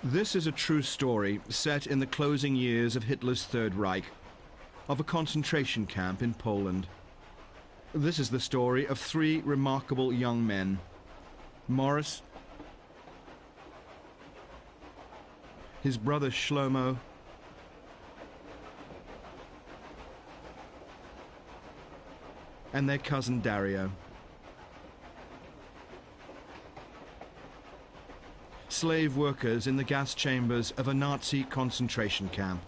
This is a true story set in the closing years of Hitler's Third Reich, of a concentration camp in Poland. This is the story of three remarkable young men: Morris, his brother Shlomo, and their cousin Dario. Slave workers in the gas chambers of a Nazi concentration camp.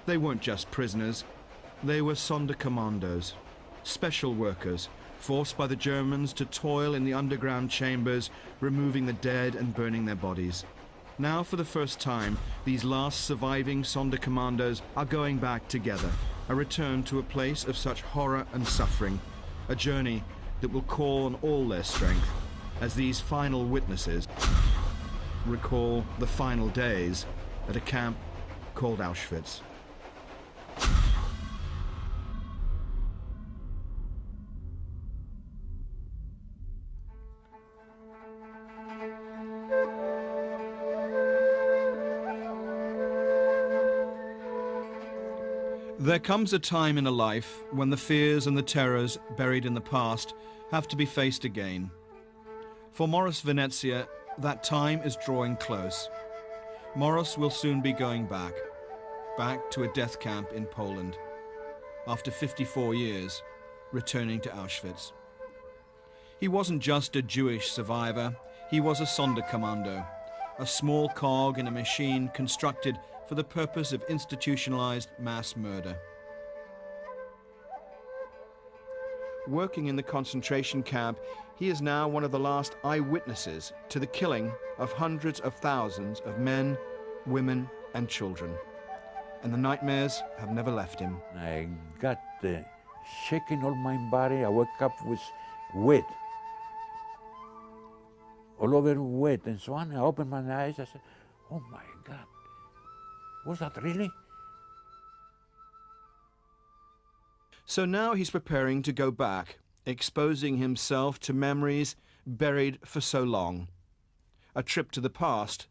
They weren't just prisoners, they were Sonderkommandos, special workers, forced by the Germans to toil in the underground chambers, removing the dead and burning their bodies. Now, for the first time, these last surviving Sonderkommandos are going back together, a return to a place of such horror and suffering, a journey that will call on all their strength, as these final witnesses recall the final days at a camp called Auschwitz. There comes a time in a life when the fears and the terrors buried in the past have to be faced again. For Morris Venezia, that time is drawing close. Morris will soon be going back to a death camp in Poland, after 54 years, returning to Auschwitz. He wasn't just a Jewish survivor, he was a Sonderkommando, a small cog in a machine constructed for the purpose of institutionalized mass murder. Working in the concentration camp, he is now one of the last eyewitnesses to the killing of hundreds of thousands of men, women, and children. And the nightmares have never left him. I got shaking all my body. I woke up with wet, all over wet, and so on. I opened my eyes. I said, "Oh my God, was that really?" So now he's preparing to go back, exposing himself to memories buried for so long. A trip to the past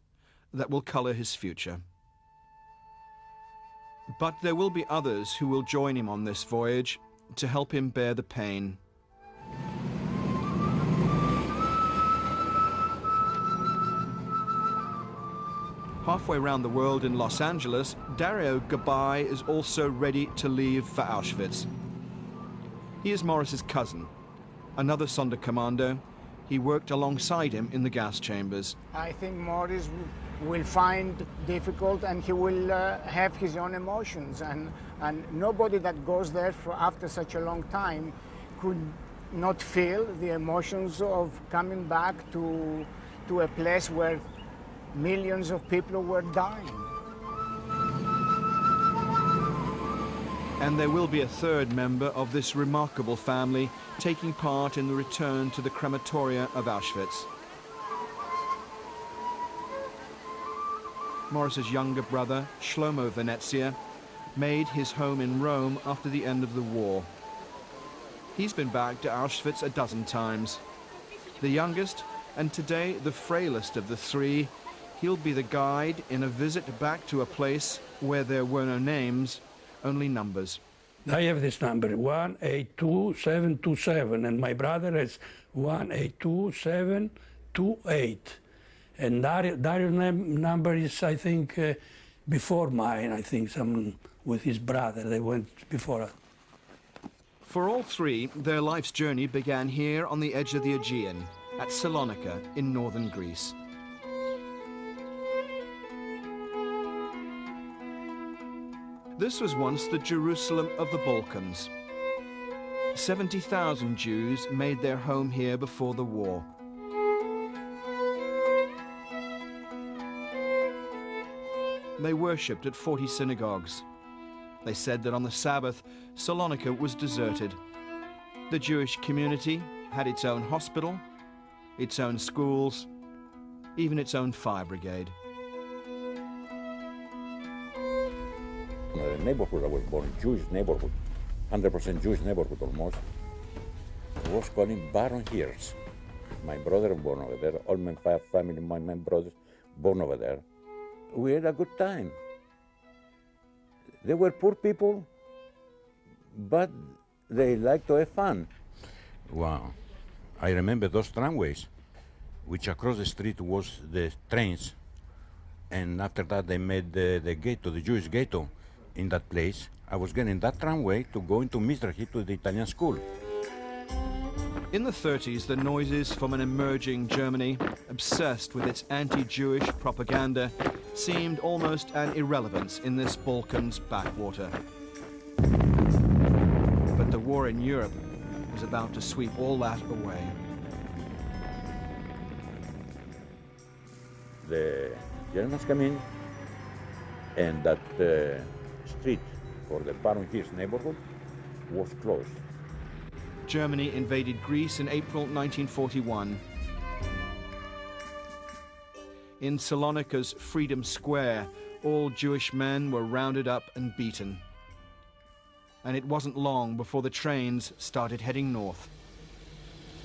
that will color his future. But there will be others who will join him on this voyage to help him bear the pain. Halfway around the world in Los Angeles, Dario Gabbai is also ready to leave for Auschwitz. He is Morris's cousin, another Sonderkommando. He worked alongside him in the gas chambers. I think Morris will find difficult, and he will have his own emotions, and nobody that goes there for after such a long time could not feel the emotions of coming back to a place where millions of people were dying. And there will be a third member of this remarkable family taking part in the return to the crematoria of Auschwitz. Morris's younger brother, Shlomo Venezia, made his home in Rome after the end of the war. He's been back to Auschwitz a dozen times. The youngest, and today the frailest of the three, he'll be the guide in a visit back to a place where there were no names, only numbers. I have this number, 182727, and my brother has 182728. And Dario's number is, I think, before mine, I think, some with his brother. They went before us. For all three, their life's journey began here on the edge of the Aegean, at Salonika in northern Greece. This was once the Jerusalem of the Balkans. 70,000 Jews made their home here before the war. They worshipped at 40 synagogues. They said that on the Sabbath, Salonika was deserted. The Jewish community had its own hospital, its own schools, even its own fire brigade. The neighborhood I was born, Jewish neighborhood, 100% Jewish neighborhood almost, was called Baron Hirsch. My brother was born over there, all my family, my brothers born over there. We had a good time. They were poor people, but they liked to have fun. Wow. I remember those tramways, which across the street was the trains. And after that, they made the ghetto, the Jewish ghetto, in that place. I was getting that tramway to go into Mizrahi to the Italian school. In the 30s, the noises from an emerging Germany, obsessed with its anti-Jewish propaganda, seemed almost an irrelevance in this Balkans backwater. But the war in Europe was about to sweep all that away. The Germans come in, and that street for the Baron Hirsch neighborhood was closed. Germany invaded Greece in April 1941. In Salonika's Freedom Square, all Jewish men were rounded up and beaten. And it wasn't long before the trains started heading north.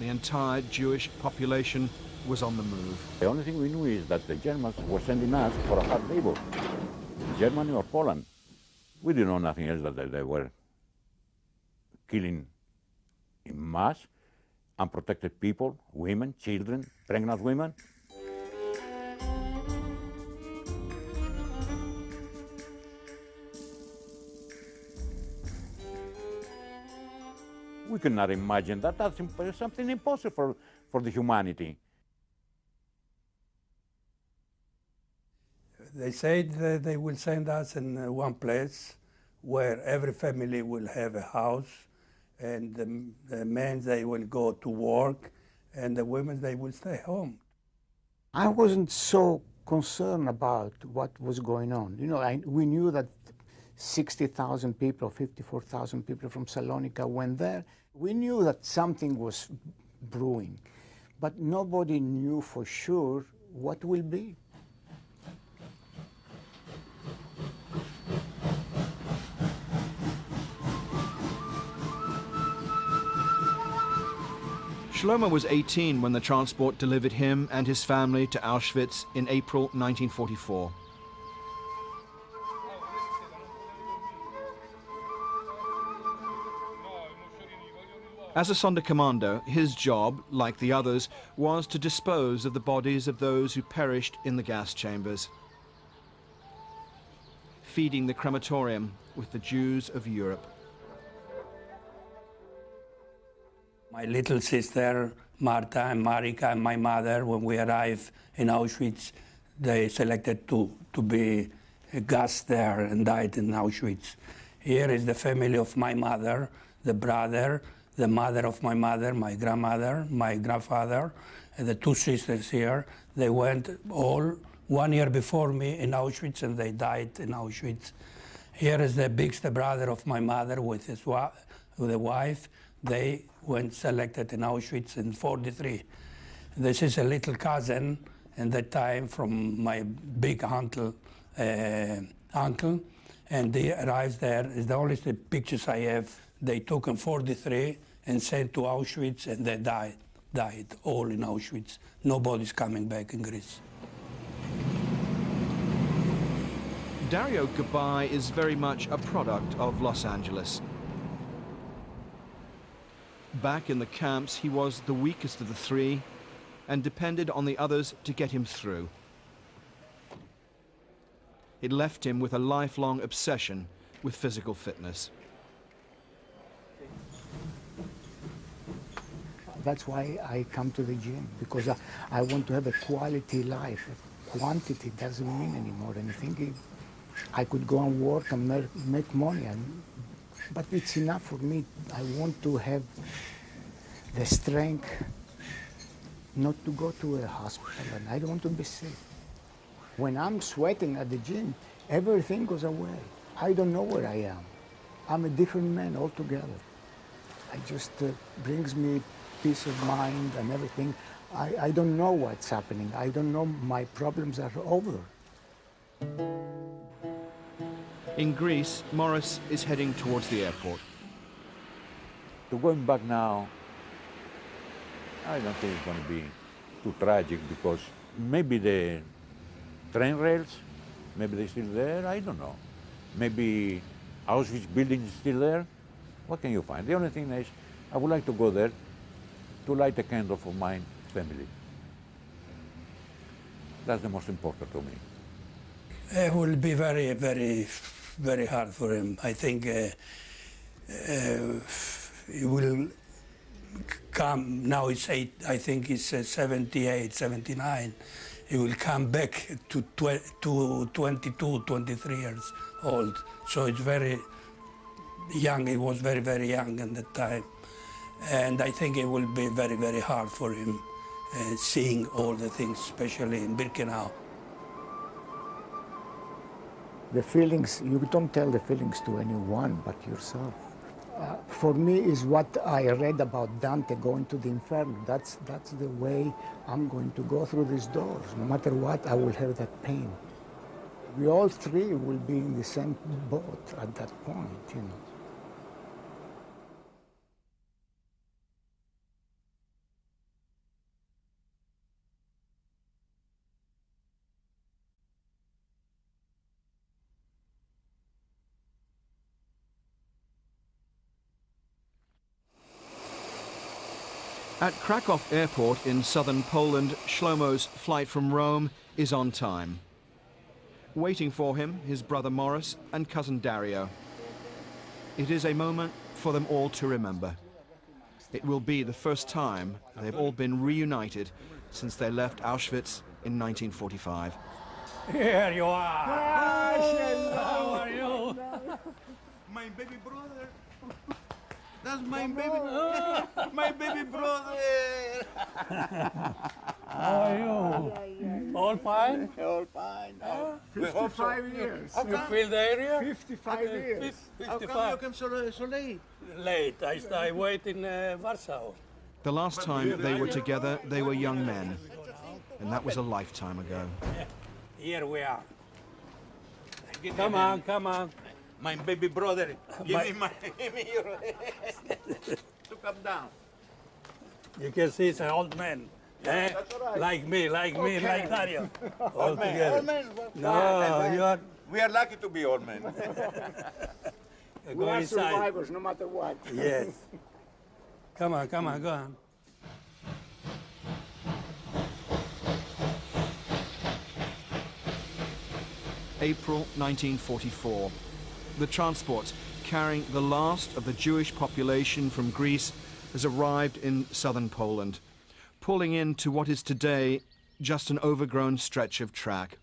The entire Jewish population was on the move. The only thing we knew is that the Germans were sending us for a hard labor, Germany or Poland. We didn't know nothing else that they were killing in mass unprotected people, women, children, pregnant women. We could not imagine that. That's something impossible for the humanity. They said that they will send us in one place where every family will have a house, and the men, they will go to work, and the women, they will stay home. I wasn't so concerned about what was going on. You know, we knew that 60,000 people, 54,000 people from Salonika went there. We knew that something was brewing, but nobody knew for sure what will be. Shlomo was 18 when the transport delivered him and his family to Auschwitz in April 1944. As a Sonderkommando, his job, like the others, was to dispose of the bodies of those who perished in the gas chambers, feeding the crematorium with the Jews of Europe. My little sister, Marta and Marika, and my mother, when we arrived in Auschwitz, they selected to be gassed there and died in Auschwitz. Here is the family of my mother, the brother, the mother of my mother, my grandmother, my grandfather, and the two sisters here. They went all 1 year before me in Auschwitz, and they died in Auschwitz. Here is the biggest brother of my mother with his with a wife. They went selected in Auschwitz in '43. This is a little cousin at that time from my big uncle, and they arrived there. It's the only pictures I have. They took in '43 and sent to Auschwitz, and they died all in Auschwitz. Nobody's coming back in Greece. Dario Gabbai is very much a product of Los Angeles. Back in the camps, he was the weakest of the three and depended on the others to get him through. It left him with a lifelong obsession with physical fitness. That's why I come to the gym, because I want to have a quality life. Quantity doesn't mean anymore anything. I could go and work and make money, but it's enough for me. I want to have the strength not to go to a hospital, and I don't want to be sick. When I'm sweating at the gym, everything goes away. I don't know where I am. I'm a different man altogether. It just brings me peace of mind and everything. I don't know what's happening. I don't know my problems are over. In Greece, Morris is heading towards the airport. To going back now, I don't think it's going to be too tragic, because maybe the train rails, maybe they're still there, I don't know. Maybe Auschwitz building is still there. What can you find? The only thing is, I would like to go there to light a candle for my family. That's the most important to me. It will be very, very, very hard for him. I think he will come, now it's 8, I think it's 78, 79. He will come back to 22, 23 years old. So it's very young, he was very, very young at that time. And I think it will be very, very hard for him seeing all the things, especially in Birkenau. The feelings, you don't tell the feelings to anyone but yourself. For me is what I read about Dante going to the Inferno. That's the way I'm going to go through these doors. No matter what, I will have that pain. We all three will be in the same boat at that point, you know. At Krakow airport in southern Poland, Shlomo's flight from Rome is on time. Waiting for him, his brother Morris and cousin Dario. It is a moment for them all to remember. It will be the first time they've all been reunited since they left Auschwitz in 1945. Here you are. How are you? My baby brother. That's my baby, my baby brother. How are you? All fine? All fine. 55 years. You feel the area? 55 years. How come you came so late? Late. I wait in Warsaw. The last time they were together, they were young men, and that was a lifetime ago. Here we are. Come on, come on. My baby brother, give me your to come down. You can see it's an old man. Eh? That's all right. Like me, like Dario. All Old man, together. old man. No, you are. We are lucky to be old men. We Go are inside. survivors no matter what. Yes. Come on, go on. April 1944. The transport carrying the last of the Jewish population from Greece has arrived in southern Poland, pulling into what is today just an overgrown stretch of track.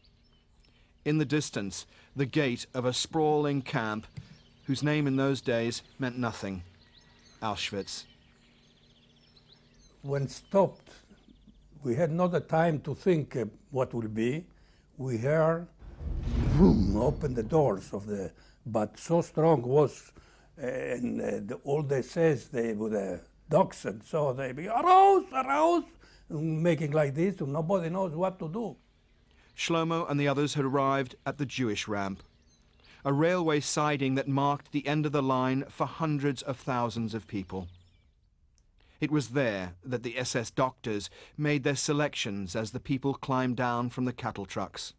In the distance, the gate of a sprawling camp whose name in those days meant nothing, Auschwitz. When stopped, we had not the time to think what will be. We heard, boom, open the doors of the. But so strong was, all they says, they were dogs, and so they be arouse, making like this, and nobody knows what to do. Shlomo and the others had arrived at the Jewish ramp, a railway siding that marked the end of the line for hundreds of thousands of people. It was there that the SS doctors made their selections as the people climbed down from the cattle trucks.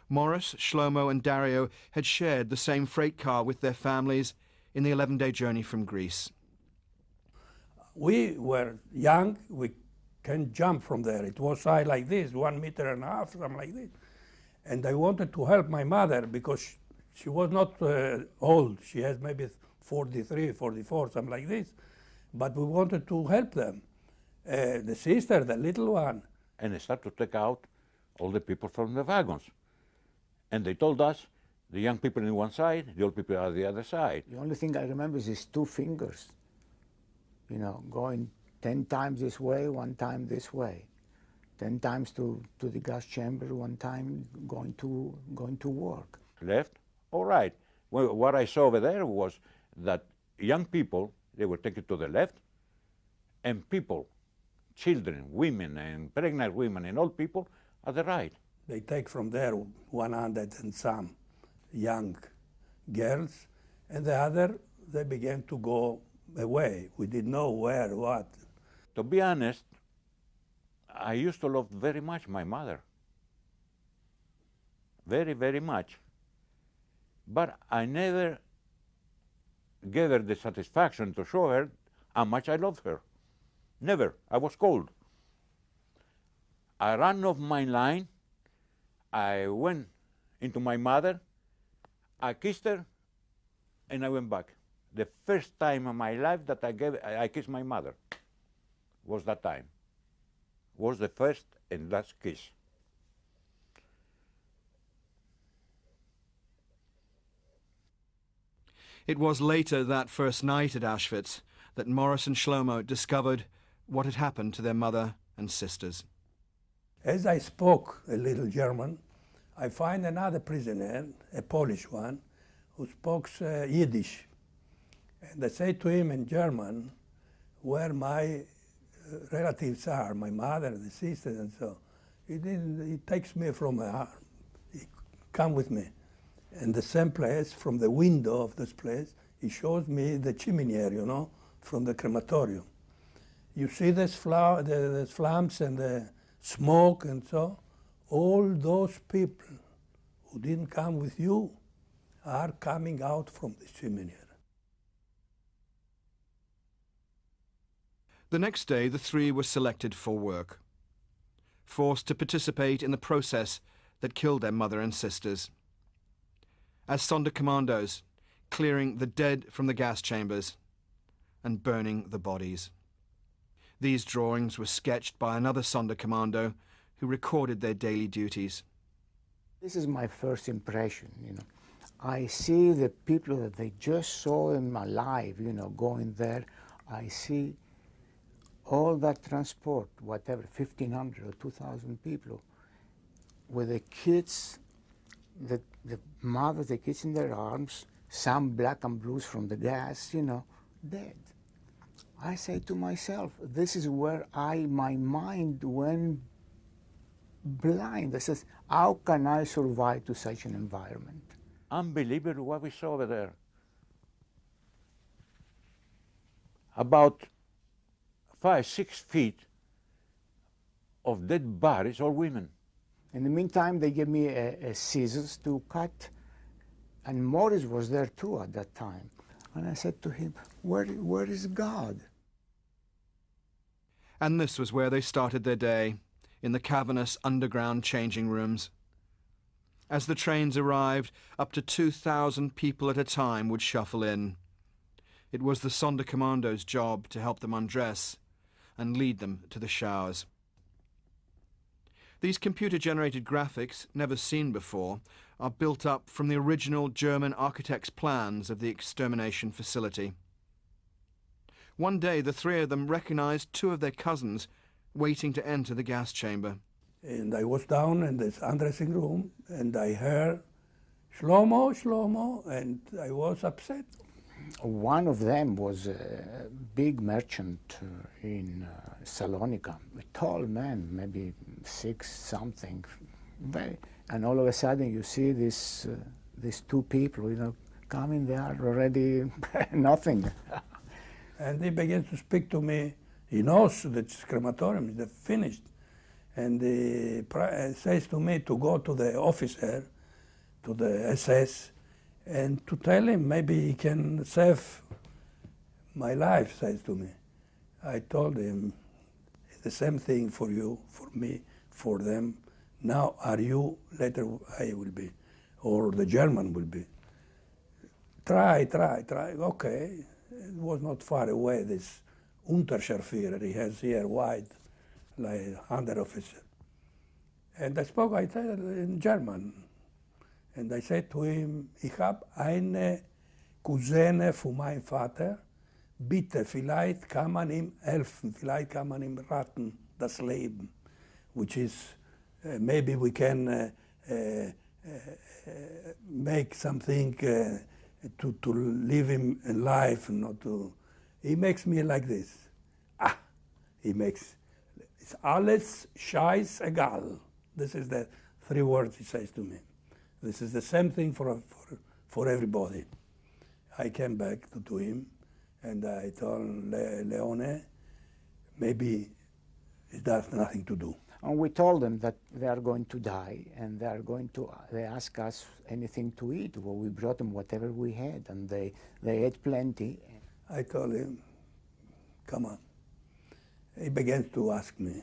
Morris, Shlomo and Dario had shared the same freight car with their families in the 11-day journey from Greece. We were young, we can jump from there. It was high like this, 1.5 meters, something like this. And I wanted to help my mother because she was not old. She has maybe 43, 44, something like this. But we wanted to help them. The sister, the little one. And they start to take out all the people from the wagons. And they told us, the young people on one side, the old people on the other side. The only thing I remember is his 2 fingers, you know, going 10 times this way, 1 time this way, 10 times to the gas chamber, 1 time going to work. Left or right. Well, what I saw over there was that young people, they were taken to the left, and people, children, women, and pregnant women, and old people at the right. They take from there 100 and some young girls, and the other, they began to go away. We didn't know where, what. To be honest, I used to love very much my mother. very, very much. But I never gave her the satisfaction to show her how much I loved her. Never. I was cold. I ran off my line. I went into my mother. I kissed her, and I went back. The first time in my life that I kissed my mother was that time. Was the first and last kiss. It was later that first night at Auschwitz that Morris and Shlomo discovered what had happened to their mother and sisters. As I spoke a little German, I find another prisoner, a Polish one, who spoke Yiddish. And I say to him in German where my relatives are, my mother, the sisters, and so. He takes me from my arm. He come with me. And the same place, from the window of this place, he shows me the chimney, you know, from the crematorium. You see this the flames and the smoke and so. All those people who didn't come with you are coming out from the chimney. The next day, the three were selected for work, forced to participate in the process that killed their mother and sisters. As Sonderkommandos, clearing the dead from the gas chambers and burning the bodies. These drawings were sketched by another Sonderkommando who recorded their daily duties. This is my first impression, you know. I see the people that they just saw them alive, you know, going there. I see all that transport, whatever, 1,500 or 2,000 people, with the kids, the mother, the kids in their arms, some black and blues from the gas, you know, dead. I say to myself, this is where my mind went blind. I says, how can I survive to such an environment? Unbelievable what we saw over there. About 5-6 feet of dead bodies, all women. In the meantime, they gave me a scissors to cut, and Morris was there too at that time. And I said to him, where is God? And this was where they started their day, in the cavernous underground changing rooms. As the trains arrived, up to 2,000 people at a time would shuffle in. It was the Sonderkommando's job to help them undress and lead them to the showers. These computer-generated graphics, never seen before, are built up from the original German architect's plans of the extermination facility. One day, the three of them recognized two of their cousins waiting to enter the gas chamber. And I was down in this undressing room, and I heard, Shlomo, Shlomo, and I was upset. One of them was a big merchant in Salonika, a tall man, maybe 6 something, and all of a sudden you see these two people, you know, coming. They are already nothing. And he begins to speak to me. He knows that crematorium is finished, and he says to me to go to the officer, to the SS, and to tell him maybe he can save my life, says to me. I told him, it's the same thing for you, for me, for them. Now are you, later I will be, or the German will be. Try. Okay, it was not far away, this Unterscharführer he has here, white, like under officer. And I said in German. And I said to him, ich habe eine Cousine von meinem Vater, bitte, vielleicht kann man ihm helfen, vielleicht kann man ihm raten, das Leben, which is, maybe we can make something to leave him alive, not to, he makes me like this. It's alles scheißegal. This is the 3 words he says to me. This is the same thing for everybody. I came back to him, and I told Leone, maybe it has nothing to do. And we told them that they are going to die, and they ask us anything to eat. Well, we brought them whatever we had, and they ate plenty. I told him, come on. He began to ask me,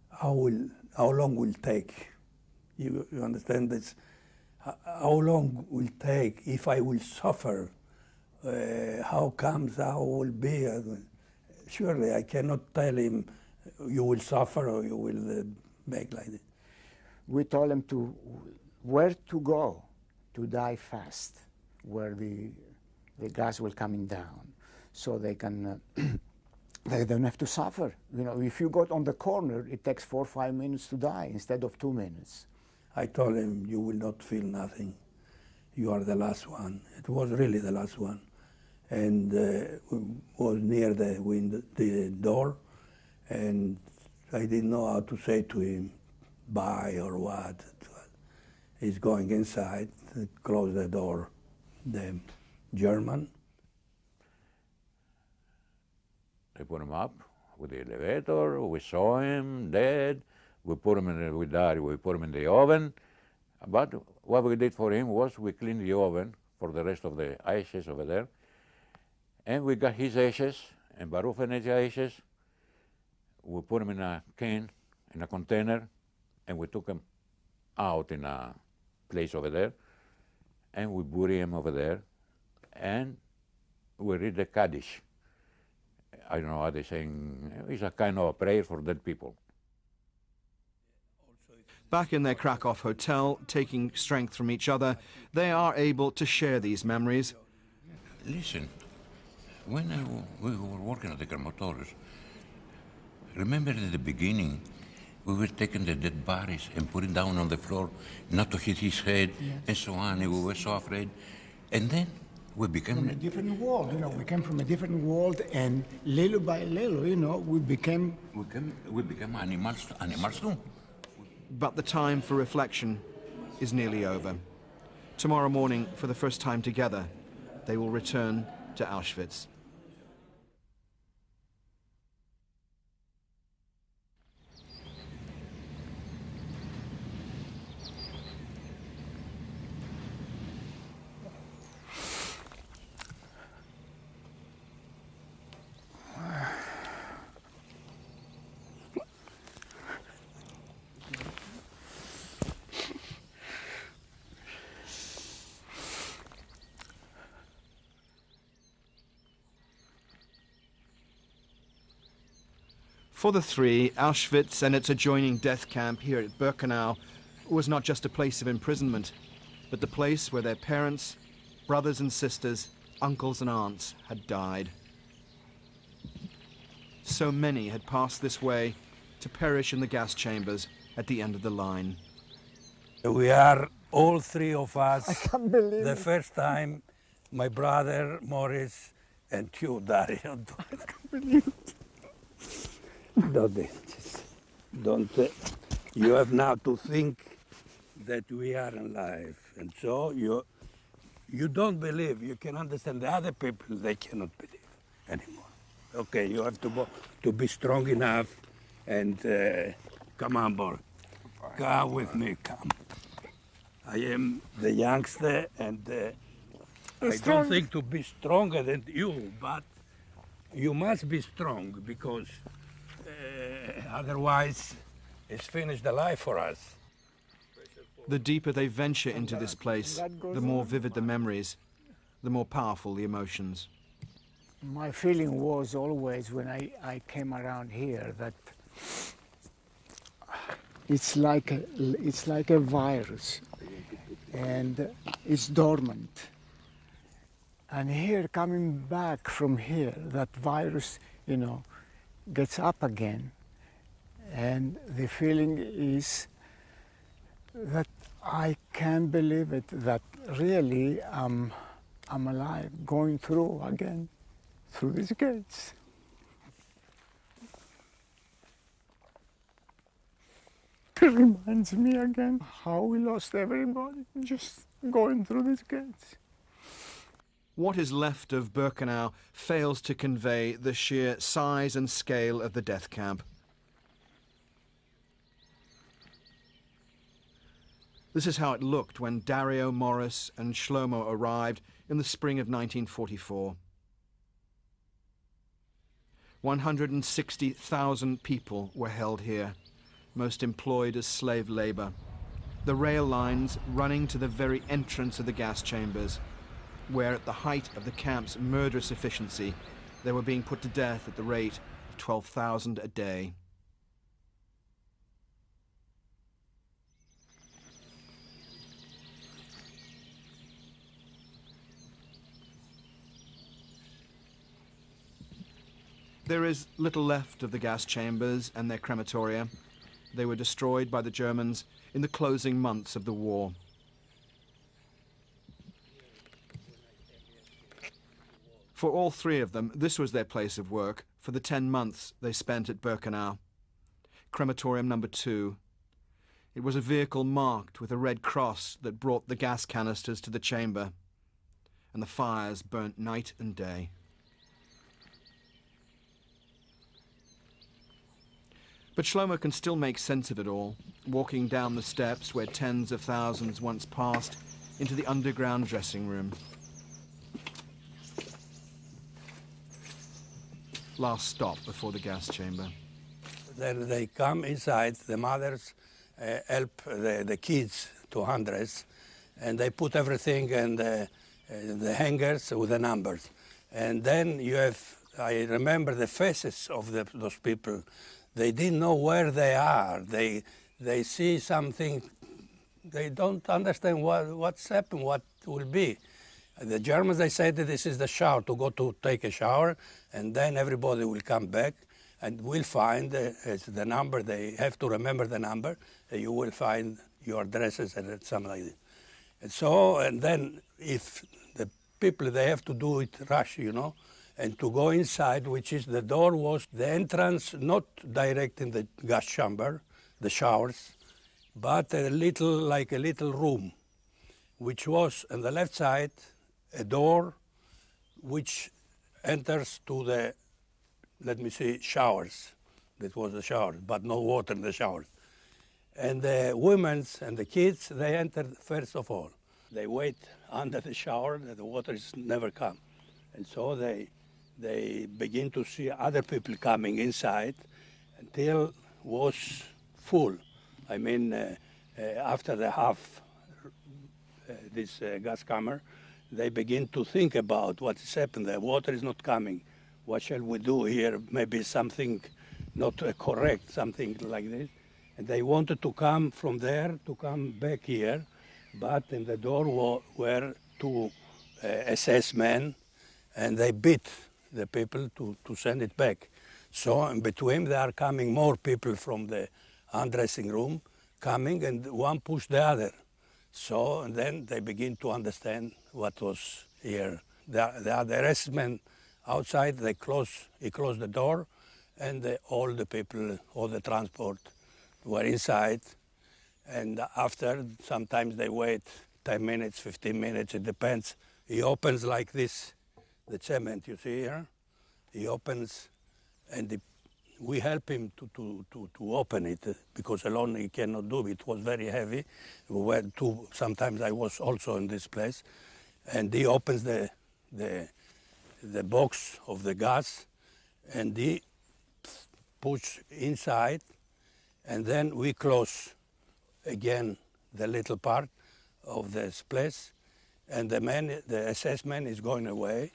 how long will take? You understand this? How long will take if I will suffer? How comes I will be? Surely I cannot tell him, you will suffer or you will make like this. We told him where to go to die fast, where the gas will coming down, so they can they don't have to suffer. You know, if you go on the corner, it takes 4 or 5 minutes to die instead of 2 minutes. I told him, you will not feel nothing. You are the last one. It was really the last one. And was near the window, the door, and I didn't know how to say to him, bye or what. He's going inside, close the door. The German. They put him up with the elevator. We saw him dead. We put him with Dario, we put him in the oven. But what we did for him was we cleaned the oven for the rest of the ashes over there. And we got his ashes and Baruch Venezia ashes. We put him in a can, in a container, and we took him out in a place over there. And we bury him over there. And we read the Kaddish. I don't know how they're saying, it's a kind of a prayer for dead people. Back in their Krakow hotel, taking strength from each other, they are able to share these memories. Listen, when we were working at the crematorium, remember at the beginning, we were taking the dead bodies and putting down on the floor, not to hit his head, yes, and so on, and we were so afraid. And then we became... From a different world, you know, we came from a different world, and little by little, you know, we became animals too. But the time for reflection is nearly over. Tomorrow morning, for the first time together, they will return to Auschwitz. For the three, Auschwitz and its adjoining death camp here at Birkenau was not just a place of imprisonment, but the place where their parents, brothers and sisters, uncles and aunts had died. So many had passed this way to perish in the gas chambers at the end of the line. We are all three of us. I can't believe the it. First time, my brother Morris and you, Dario. I can't believe it. Don't. You have now to think that we are alive, and so you don't believe. You can understand the other people; they cannot believe anymore. Okay, you have to be strong enough, and come on, boy, come with me. Come. I am the youngster, and I don't think to be stronger than you, but you must be strong because. Otherwise, it's finished the life for us. The deeper they venture into this place, the more vivid the memories, the more powerful the emotions. My feeling was always when I came around here that it's like a virus, and it's dormant. And here, coming back from here, that virus, you know, gets up again, and the feeling is that I can't believe it, that really I'm alive, going through again, through these gates. It reminds me again how we lost everybody, just going through these gates. What is left of Birkenau fails to convey the sheer size and scale of the death camp. This is how it looked when Dario, Morris and Shlomo arrived in the spring of 1944. 160,000 people were held here, most employed as slave labor. The rail lines running to the very entrance of the gas chambers, where at the height of the camp's murderous efficiency, they were being put to death at the rate of 12,000 a day. There is little left of the gas chambers and their crematoria. They were destroyed by the Germans in the closing months of the war. For all three of them, this was their place of work for the 10 months they spent at Birkenau. Crematorium number 2. It was a vehicle marked with a red cross that brought the gas canisters to the chamber, and the fires burnt night and day. But Shlomo can still make sense of it all, walking down the steps where tens of thousands once passed into the underground dressing room. Last stop before the gas chamber. Then they come inside, the mothers help the kids to undress, and they put everything in the hangers with the numbers. And then you have, I remember the faces of those people. They didn't know where they are. They see something, they don't understand what's happened, what will be. The Germans, they said that this is the shower, to go to take a shower, and then everybody will come back and will find the number. They have to remember the number. You will find your addresses and something like that. And so, and then if the people, they have to do it rush, you know, and to go inside, which is the door was the entrance, not direct in the gas chamber, the showers, but a little, like a little room, which was on the left side, a door which enters to the, let me see, showers. That was the shower, but no water in the showers. And the women and the kids, they entered first of all. They wait under the shower, the water is never come. And so they begin to see other people coming inside until was full. I mean, after the half, this gas camera, they begin to think about what has happened. The water is not coming. What shall we do here? Maybe something not correct, something like this. And they wanted to come from there, to come back here, but in the door were two SS men, and they beat the people to send it back. So in between there are coming more people from the undressing room, coming, and one pushed the other. So and then they begin to understand what was here. The other SS men outside, he closed the door, and all the people, all the transport were inside. And after, sometimes they wait 10 minutes, 15 minutes, it depends. He opens like this, the cement you see here. He opens, and we help him to open it, because alone he cannot do it. It was very heavy. We were sometimes I was also in this place. And he opens the box of the gas, and he push inside, and then we close again the little part of this place, and the SS man is going away.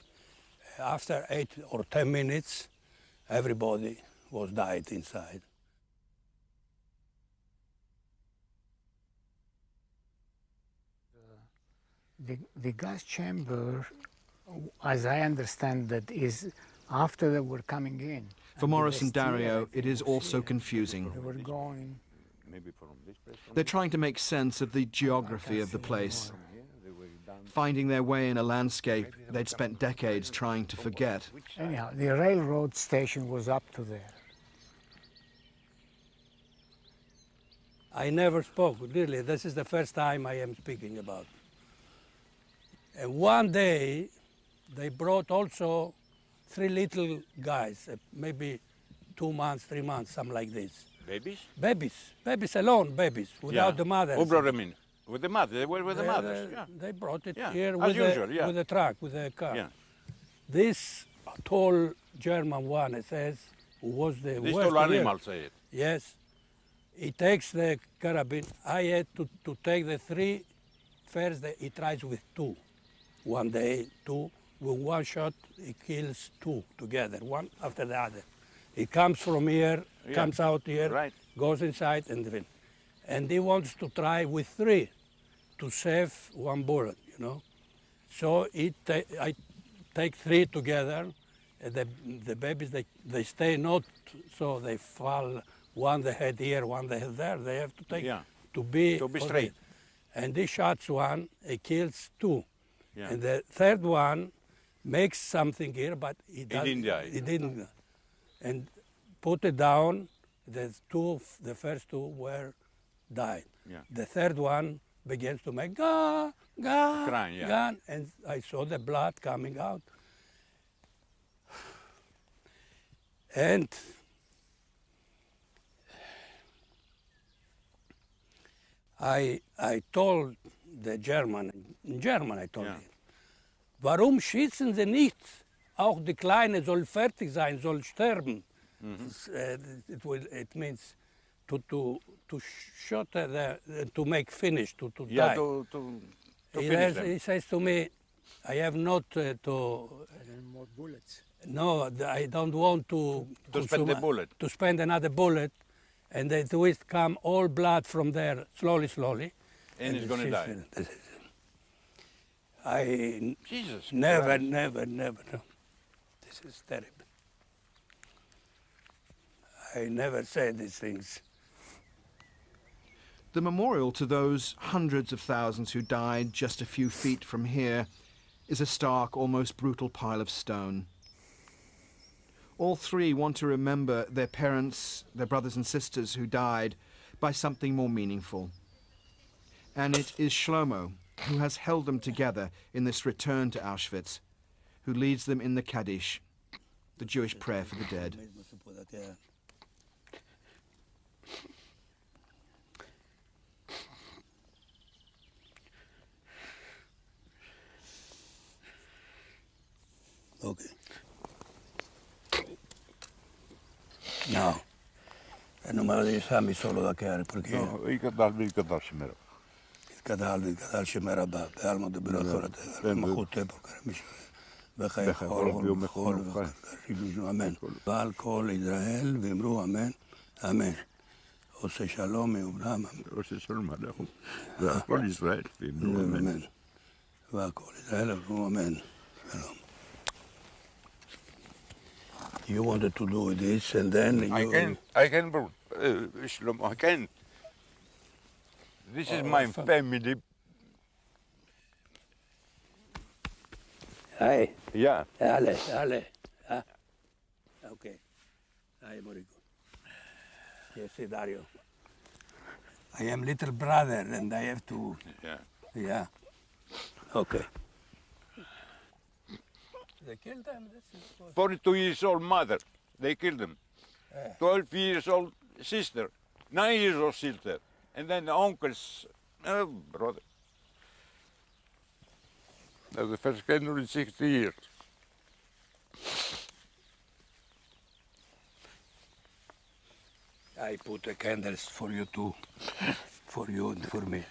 After 8 or 10 minutes, everybody was died inside. The gas chamber, as I understand that, is after they were coming in. For Morris and Dario, it is also confusing. They were going. They're trying to make sense of the geography of the place, finding their way in a landscape they'd spent decades trying to forget. Anyhow, the railroad station was up to there. I never spoke, really. This is the first time I am speaking about. And one day, they brought also 3 little guys, maybe 2 months, 3 months, something like this. Babies? Babies alone, babies, without the mother. Who brought them in? With the mother, they were with the mothers. Yeah. They brought it Yeah, here as usual, yeah. with a truck, with a car. Yeah. This tall German one, it says, who was the These worst tall here. animals say it. Yes. He takes the carabine. I had to take the three. First, he tries with two. One day, two. With one shot, he kills two together, one after the other. He comes from here, comes out here, right. goes inside, and then. And he wants to try with three to save one bullet, you know. So I take three together. And the babies, they stay not so they fall, one the head here, one the head there. They have to take to be straight. And he shots one, he kills two. Yeah. And the third one makes something here, but he didn't die. He didn't. And put it down. The first two were died. Yeah. The third one begins to make ga, ga, crying, yeah. ga, and I saw the blood coming out. And I told the German, in German I told him, warum schießen Sie nicht? Auch die Kleine soll fertig sein, soll sterben. It means to shoot to make finish, to die. To finish them. He says to me, I have not More bullets. no, I don't want to spend the bullet. To spend another bullet, and the twist come all blood from there, slowly. And he's going to die. I Jesus never. Christ. No. This is terrible. I never say these things. The memorial to those hundreds of thousands who died just a few feet from here is a stark, almost brutal pile of stone. All three want to remember their parents, their brothers and sisters who died by something more meaningful. And it is Shlomo who has held them together in this return to Auschwitz, who leads them in the Kaddish, the Jewish prayer for the dead. Okay. No. Non me lo devi farmi solo da chiaro perché il kadal shemera. الكدال شمرة بعلم دبرة المخوتة بكرمش بخير خول خول أمين بالكل إسرائيل بيمرو أمين أمين عوش شلوم وبرام عوش شلوم عليهم بالكل إسرائيل بيمرو أمين بالكل إسرائيل بيمرو أمين شلوم. You wanted to do this and then I can bro Shlomo, I can. This is my family. Hey. Yeah. Ale. Okay. Hi, Morico. Yes, Dario. I am little brother and I have to... Yeah. Okay. They killed them? 42 years old mother, they killed them. 12 years old sister, 9 years old sister. And then the uncles, oh, brother. That's the first candle in 60 years. I put the candles for you too, for you and for me.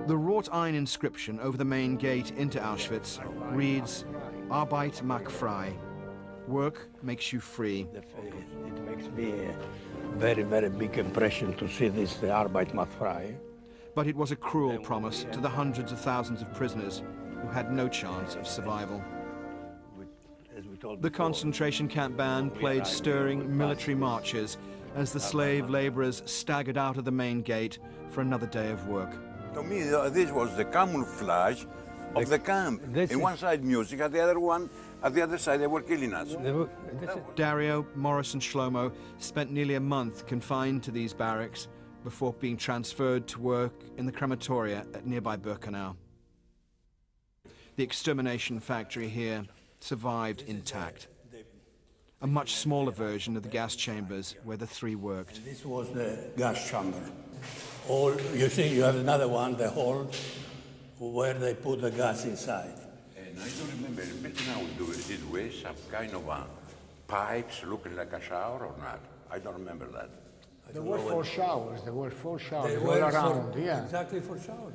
The wrought iron inscription over the main gate into Auschwitz reads, Arbeit macht frei. Work makes you free. It makes me a very, very big impression to see this, the Arbeit macht frei. But it was a cruel promise to the hundreds of thousands of prisoners who had no chance of survival. The concentration camp band played stirring military marches as the slave laborers staggered out of the main gate for another day of work. To me, this was the camouflage of the camp. In one side music, and the other one, At the other side, they were killing us. Dario, Morris and Shlomo spent nearly a month confined to these barracks before being transferred to work in the crematoria at nearby Birkenau. The extermination factory here survived intact. A much smaller version of the gas chambers where the three worked. And this was the gas chamber. All, you see, you have another one, the hole, where they put the gas inside. And I don't remember, did we some kind of pipes looking like a shower or not? I don't remember that. There were 4 showers. There were 4 showers They all were around. Yeah. exactly for showers.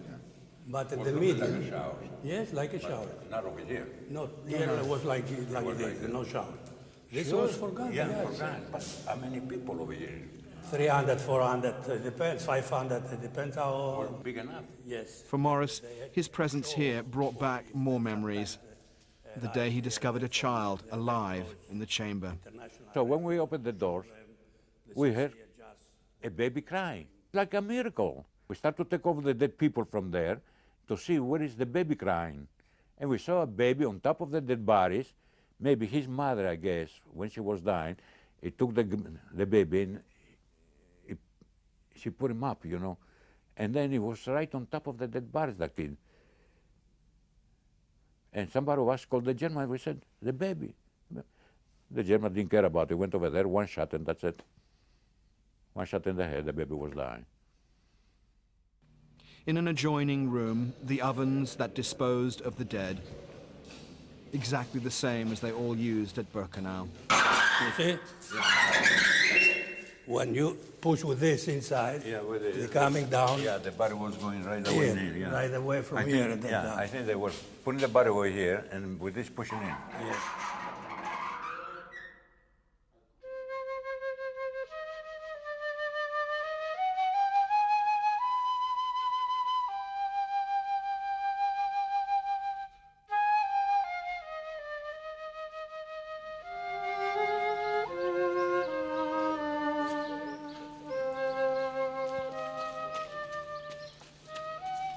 But at the middle, Like a shower. yes, like a shower. Not over here. No, here it was like this, no shower. This was for gas. Yeah, yes. for that. But how many people over here? 300, 400, it depends, 500, it depends how... Or big enough? Yes. For Morris, his presence here brought back more memories. The day he discovered a child alive in the chamber. So when we opened the doors, we heard a baby crying, like a miracle. We started to take over the dead people from there to see where is the baby crying. And we saw a baby on top of the dead bodies. Maybe his mother, I guess, when she was dying, he took the baby and she put him up, you know. And then he was right on top of the dead bodies, the kid. And somebody of us called the German. We said, the baby. The German didn't care about it. Went over there, 1 shot, and that's it. 1 shot in the head, the baby was dying. In an adjoining room, the ovens that disposed of the dead, exactly the same as they all used at Birkenau. You see? When you push with this inside, it's coming down. Yeah, the body was going right away Here, here. Yeah. right away from here. And then yeah, down. I think they were putting the body away here and with this pushing in. Yes.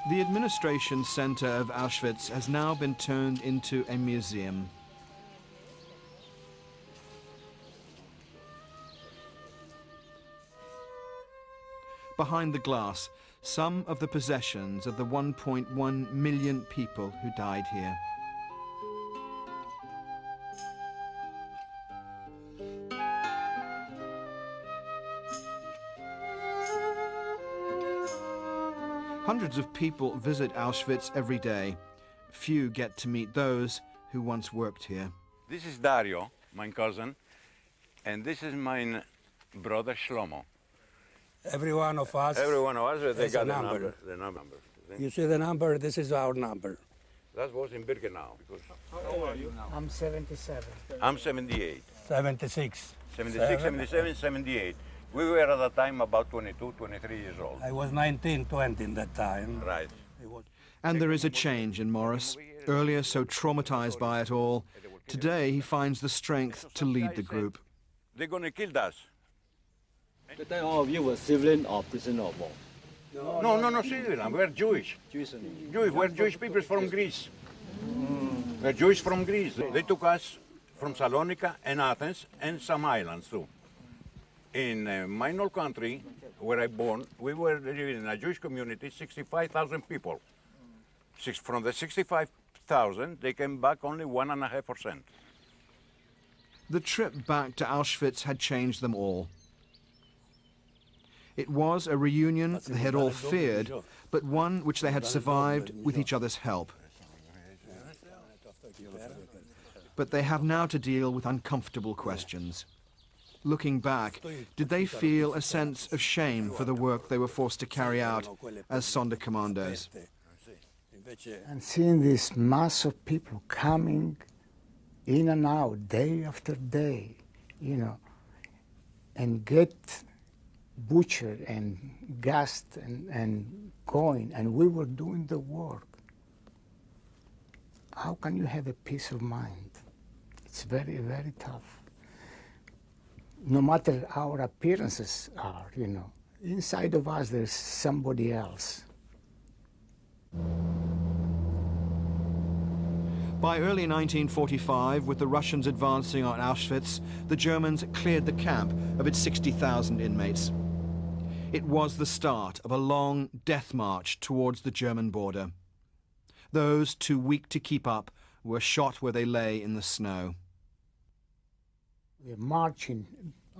The administration center of Auschwitz has now been turned into a museum. Behind the glass, some of the possessions of the 1.1 million people who died here. Hundreds of people visit Auschwitz every day. Few get to meet those who once worked here. This is Dario, my cousin, and this is my brother Shlomo. Every one of us. Every one of us, they has got a the number. number. You see the number? This is our number. That was in Birkenau. Because How old are you now? I'm 77. I'm 78. 76. 76, 77, 78. We were at the time about 22, 23 years old. I was 19, 20 in that time. Right. And there is a change in Morris. Earlier so traumatized by it all, today he finds the strength to lead the group. They're going to kill us. The time all of you were civilian or prisoner of war? No, civilian. We're Jewish. Jewish only. Jewish. We're Jewish people from Greece. We're Jewish from Greece. They took us from Salonika and Athens and some islands too. In my old country, where I born, we were living in a Jewish community, 65,000 people. From the 65,000, they came back only 1.5%. The trip back to Auschwitz had changed them all. It was a reunion they had all feared, but one which they had survived with each other's help. But they have now to deal with uncomfortable questions. Looking back, did they feel a sense of shame for the work they were forced to carry out as Sonderkommandos? And seeing this mass of people coming in and out day after day, you know, and get butchered and gassed and going, and we were doing the work. How can you have a peace of mind? It's very, very tough. No matter our appearances are, you know, inside of us there's somebody else. By early 1945, with the Russians advancing on Auschwitz, the Germans cleared the camp of its 60,000 inmates. It was the start of a long death march towards the German border. Those too weak to keep up were shot where they lay in the snow. The marching,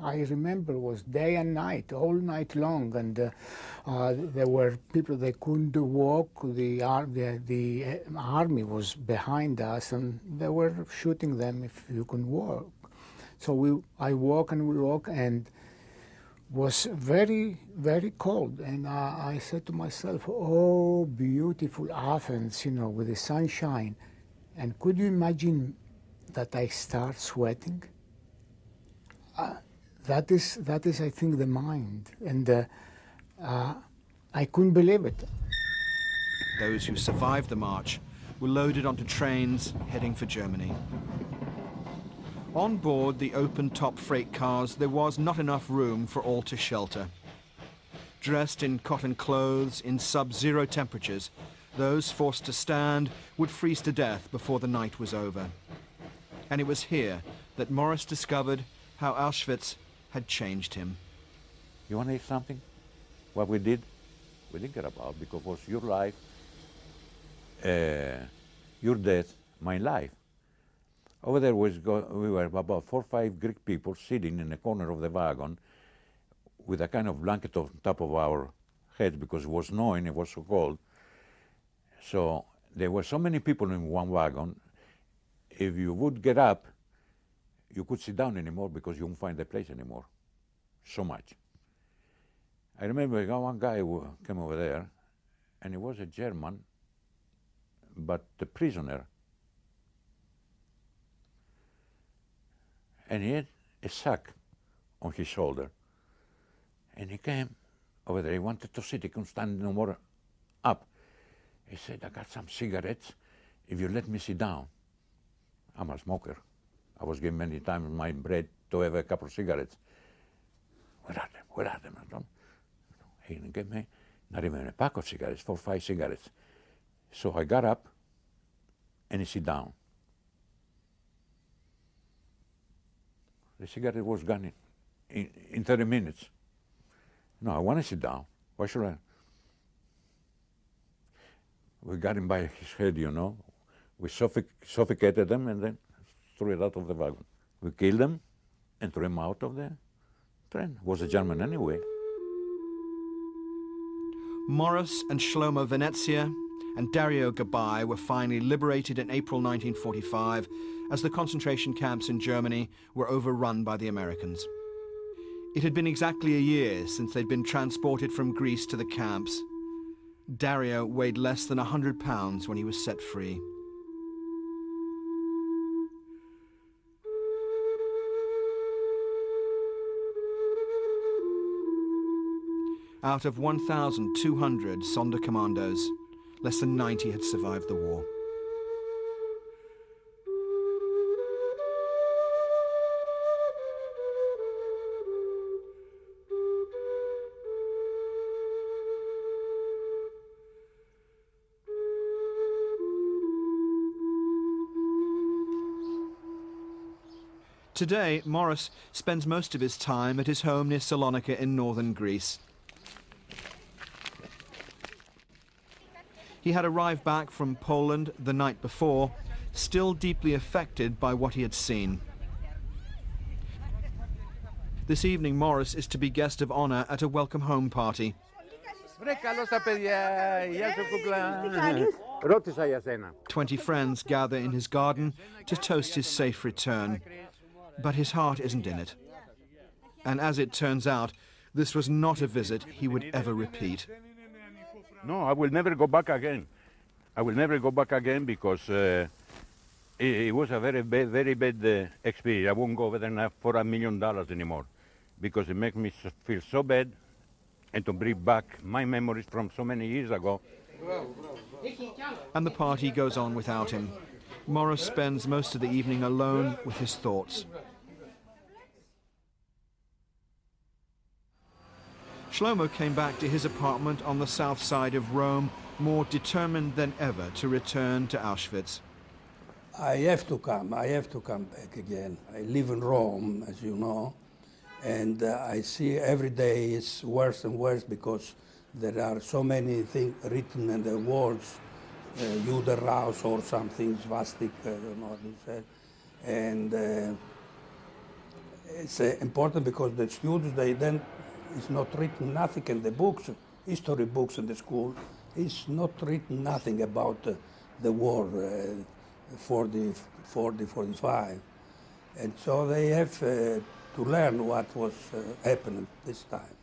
I remember, was day and night, all night long, and there were people that couldn't walk. The army was behind us, and they were shooting them if you couldn't walk. So I walk and we walk, and was very, very cold. And I said to myself, oh, beautiful Athens, you know, with the sunshine. And could you imagine that I start sweating? That is, I think, the mind. And I couldn't believe it. Those who survived the march were loaded onto trains heading for Germany. On board the open-top freight cars, there was not enough room for all to shelter. Dressed in cotton clothes in sub-zero temperatures, those forced to stand would freeze to death before the night was over. And it was here that Morris discovered how Auschwitz had changed him. You want to hear something? What we did? We didn't care about, because it was your life, your death, my life. Over there we were about 4 or 5 Greek people sitting in the corner of the wagon with a kind of blanket on top of our heads because it was snowing, it was so cold. So there were so many people in one wagon, if you would get up, you could sit down anymore because you wouldn't find the place anymore. So much. I remember one guy who came over there, and he was a German, but a prisoner. And he had a sack on his shoulder. And he came over there, he wanted to sit, he couldn't stand no more up. He said, I got some cigarettes, if you let me sit down. I'm a smoker. I was given many times my bread to have a couple of cigarettes. Where are them? Where are them? I don't. He didn't give me not even a pack of cigarettes, 4 or 5 cigarettes. So I got up and he sit down. The cigarette was gone in 30 minutes. No, I want to sit down. Why should I? We got him by his head, you know. We suffocated them and then threw it out of the wagon. We killed him and threw him out of the train. Was a German anyway. Morris and Shlomo Venezia and Dario Gabbai were finally liberated in April 1945 as the concentration camps in Germany were overrun by the Americans. It had been exactly a year since they'd been transported from Greece to the camps. Dario weighed less than 100 pounds when he was set free. Out of 1,200 Sonderkommandos, less than 90 had survived the war. Today, Morris spends most of his time at his home near Salonika in northern Greece. He had arrived back from Poland the night before, still deeply affected by what he had seen. This evening, Morris is to be guest of honor at a welcome home party. 20 friends gather in his garden to toast his safe return, but his heart isn't in it. And as it turns out, this was not a visit he would ever repeat. No, I will never go back again. I will never go back again because it was a very bad experience. I won't go over there for $1 million anymore because it makes me feel so bad and to bring back my memories from so many years ago. And the party goes on without him. Morris spends most of the evening alone with his thoughts. Shlomo came back to his apartment on the south side of Rome, more determined than ever to return to Auschwitz. I have to come back again. I live in Rome, as you know, and I see every day it's worse and worse because there are so many things written in the walls, Judenraus or something, swastik, I don't know what you said. And it's important because the students, it's not written nothing in the books, history books in the school, it's not written nothing about the war, 45. And so they have to learn what was happening this time.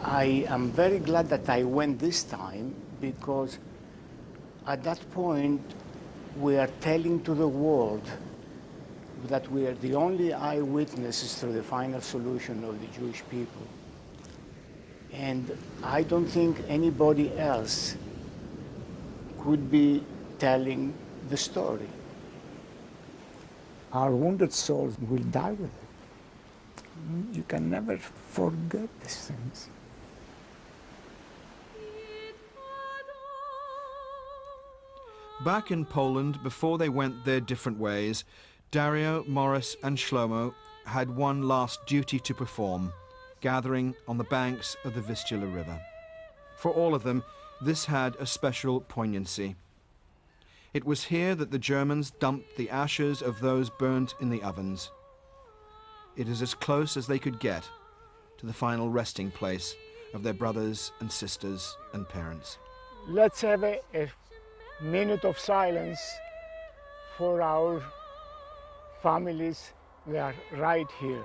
I am very glad that I went this time because at that point we are telling to the world that we are the only eyewitnesses to the final solution of the Jewish people. And I don't think anybody else could be telling the story. Our wounded souls will die with it. You can never forget these things. Back in Poland, before they went their different ways, Dario, Morris and Shlomo had one last duty to perform, gathering on the banks of the Vistula River. For all of them, this had a special poignancy. It was here that the Germans dumped the ashes of those burnt in the ovens. It is as close as they could get to the final resting place of their brothers and sisters and parents. Let's have a minute of silence for our families. They are right here.